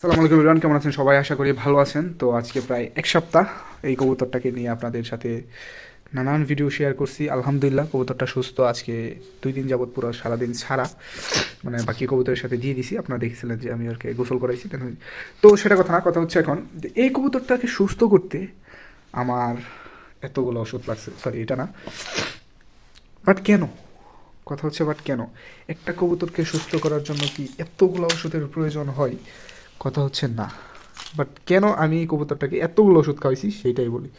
আসসালামু আলাইকুম এভরিওয়ান, কেমন আছেন সবাই? আশা করি ভালো আছেন। তো আজকে প্রায় এক সপ্তাহ এই কবুতরটাকে নিয়ে আপনাদের সাথে নানান ভিডিও শেয়ার করছি। আলহামদুলিল্লাহ কবুতরটা সুস্থ। আজকে 2 দিন যাবৎ পুরো সারাদিন ছাড়া, মানে বাকি কবুতরের সাথে দিয়ে দিছি। আপনারা দেখেছিলেন যে আমি ওকে গোসল করাইছি। তো সেটা কথা না, কথা হচ্ছে এখন যে এই কবুতরটাকে সুস্থ করতে আমার এতগুলো ওষুধ লাগছে। সরি, এটা না, বাট কেন? কথা হচ্ছে বাট কেন একটা কবুতরকে সুস্থ করার জন্য কি এতগুলো ওষুধের প্রয়োজন হয়? কথা হচ্ছে না, বাট কেন আমি এই কবুতরটাকে এতগুলো ওষুধ খাওয়াইছি সেইটাই বলি।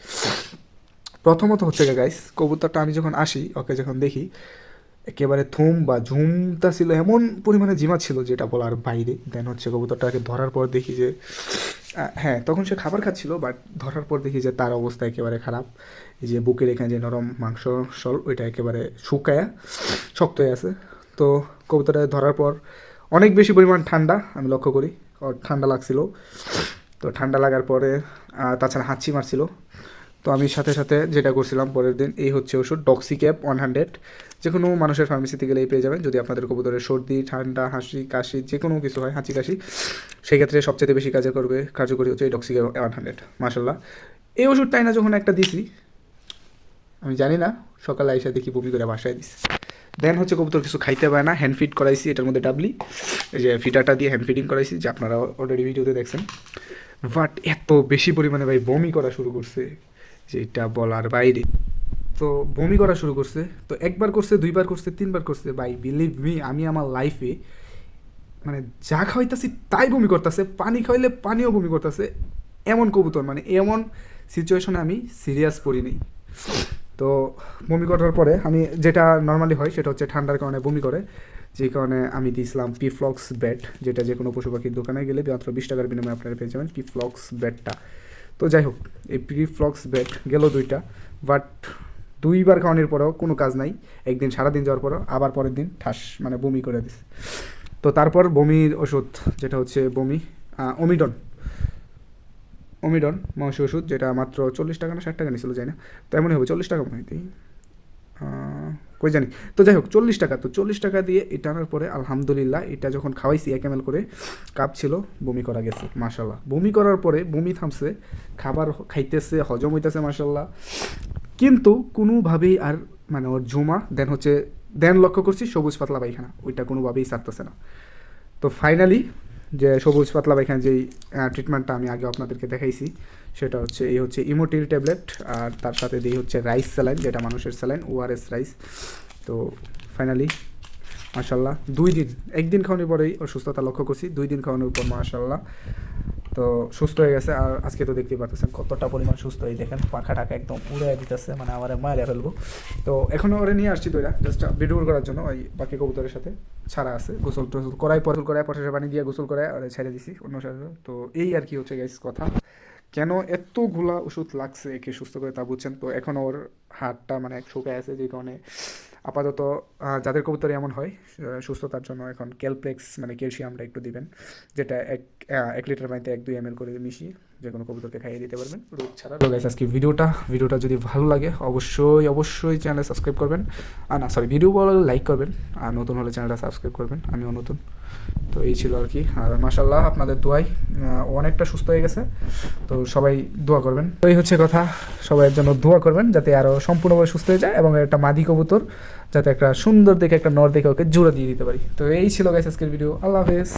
প্রথমত হচ্ছে গাইস, কবুতরটা আমি যখন আসি, ওকে যখন দেখি, একেবারে থুম বা ঝুমটা ছিল, এমন পরিমাণে জিমা ছিল যেটা বলার বাইরে। দেন হচ্ছে কবুতরটাকে ধরার পর দেখি যে হ্যাঁ, তখন সে খাবার খাচ্ছিল, বাট ধরার পর দেখি যে তার অবস্থা একেবারে খারাপ। এই যে বুকের এখানে যে নরম মাংস সল, ওইটা একেবারে শুকায়া শক্ত হয়ে আছে। তো কবুতরটা ধরার পর অনেক বেশি পরিমাণ ঠান্ডা আমি লক্ষ্য করি, ওর ঠান্ডা লাগছিল। তো ঠান্ডা লাগার পরে তাছাড়া হাঁচি মারছিল। তো আমি সাথে সাথে যেটা করছিলাম, পরের দিন এই হচ্ছে ওষুধ ডক্সিক্যাপ 100, যে কোনো মানুষের ফার্মেসিতে গেলেই পেয়ে যাবেন। যদি আপনাদের কবুতরের সর্দি, ঠান্ডা, হাসি, কাশি যে কোনো কিছু হয়, হাঁচি কাশি, সেই ক্ষেত্রে সবচেয়ে বেশি কার্যকরী হচ্ছে এই ডক্সিক্যাপ 100। মাশাল্লাহ, এই ওষুধটাই না যখন একটা দিছি, আমি জানি না, সকালে আইসা দেখি বমি করে বাসায় দিছি। দেন হচ্ছে কবুতর কিছু খাইতে পারে না, হ্যান্ড ফিড করাইছি, এটার মধ্যে ডাবলি এই যে ফিটারটা দিয়ে হ্যান্ড ফিডিং করাইছি, যে আপনারা অলরেডি ভিডিওতে দেখছেন। বাট এত বেশি পরিমাণে ভাই বমি করা শুরু করছে যে এটা বলার বাইরে। তো বমি করা শুরু করছে, তো একবার করছে, দুইবার করছে, তিনবার করছে। ভাই বিলিভ মি, আমি আমার লাইফে মানে যা খাওয়াইতেছি তাই বমি করতেছে, পানি খাওয়াইলে পানিও বমি করতেছে। এমন কবুতর, মানে এমন সিচুয়েশনে আমি সিরিয়াস পড়ি নেই। তো বমি করার পরে আমি যেটা নর্মালি হয় সেটা হচ্ছে ঠান্ডার কারণে বমি করে, যেই কারণে আমি দিয়েছিলাম পিফ্লক্স ব্যাট, যেটা যে কোনো পশু পাখির দোকানে গেলে মাত্র 20 টাকার বিনিময়ে আপনারা পেয়ে যাবেন পিফ্লক্স ব্যাটটা। তো যাই হোক, এই পিফ্লক্স ব্যাট গেল 2টা, বাট 2বার খাওয়ানোর পরেও কোনো কাজ নাই। একদিন সারাদিন যাওয়ার পরেও আবার পরের দিন ঠাস মানে বমি করে দিস। তো তারপর বমির ওষুধ, যেটা হচ্ছে বমি অমিডন, অমিডন মাংস ওষুধ, যেটা মাত্র 40 টাকা না 60 টাকা নিয়েছিল, যাই না, তো এমনই হবে 40 টাকা মনে হয়, কই জানি। তো যাই হোক 40 টাকা, তো 40 টাকা দিয়ে এটা আনার পরে আলহামদুলিল্লাহ এটা যখন খাওয়াইছি 1 ml করে, কাপ ছিল, বমি করা গেছে মাশাল্লাহ। বমি করার পরে বমি থামছে, খাবার খাইতেছে, হজম হইতেছে মাশাল্লাহ, কিন্তু কোনোভাবেই আর মানে ওর ঝুমা দেন হচ্ছে, দেন লক্ষ্য করছি সবুজ পাতলা পায়খানা, ওইটা কোনোভাবেই সারতেছে না। তো ফাইনালি যে সবুজ পাতলা পায়খানা যেই ট্রিটমেন্টটা আমি আগে আপনাদেরকে দেখাইছি, সেটা হচ্ছে এই হচ্ছে ইমোটিল ট্যাবলেট, আর তার সাথে দিই হচ্ছে রাইস স্যালাইন, যেটা মানুষের স্যালাইন, ওআরএস রাইস। তো ফাইনালি মাশাল্লাহ 2 দিন, একদিন খাওয়ানোর পরেই অসুস্থতা লক্ষ্য করছি, 2 দিন খাওয়ানোর পর মাশাল্লাহ তো সুস্থ হয়ে গেছে। আর আজকে তো দেখতেই পারতেছেন কতটা পরিমাণ সুস্থ, এই দেখেন পাখা টাকা একদম উড়ে দিতেছে, মানে আমার মায়ের ফেলবো। তো এখনও ওরে নিয়ে আসছি তো, জাস্ট ভিডিও করার জন্য, ওই বাকি কবুতরের সাথে ছাড়া আছে, গোসল টোসল করাই, পটাশের পানি দিয়ে গোসল করায় আর ছেড়ে দিছি অন্য সাথে। তো এই আর কি হচ্ছে গাইস কথা, কেন এতগুলা ওষুধ লাগছে একে সুস্থ করে তা বুঝছেন। তো এখন ওর হাড়টা মানে শুকায় আছে, যে কারণে আপাতত যাদের কবুতর এমন হয় সুস্থতার জন্য এখন ক্যালপ্লেক্স মানে ক্যালসিয়ামটা একটু দিবেন, যেটা 1 লিটার পানিতে 1-2 ml করে মিশিয়ে যে কোনো কবুতরকে খাইয়ে দিতে পারবেন রোগ ছাড়া। তো গাইস আজকে ভিডিওটা যদি ভালো লাগে অবশ্যই চ্যানেল সাবস্ক্রাইব করবেন, আর না সরি, ভিডিও ভালো লাগলে লাইক করবেন, আর নতুন হলে চ্যানেলটা সাবস্ক্রাইব করবেন, আমিও নতুন। তো এই ছিল আর কি, আর মাশাল্লাহ আপনাদের দোয়াই অনেকটা সুস্থ হয়ে গেছে। তো সবাই দোয়া করবেন, তো এই হচ্ছে কথা, সবাইয়ের জন্য দোয়া করবেন যাতে আরও সম্পূর্ণভাবে সুস্থ হয়ে যায়, এবং একটা মাদি কবুতর যাতে একটা সুন্দর দেখে একটা নর দেখে ওকে জোড়া দিয়ে দিতে পারি। তো এই ছিল গাইস আজকের ভিডিও, আল্লাহ হাফেজ।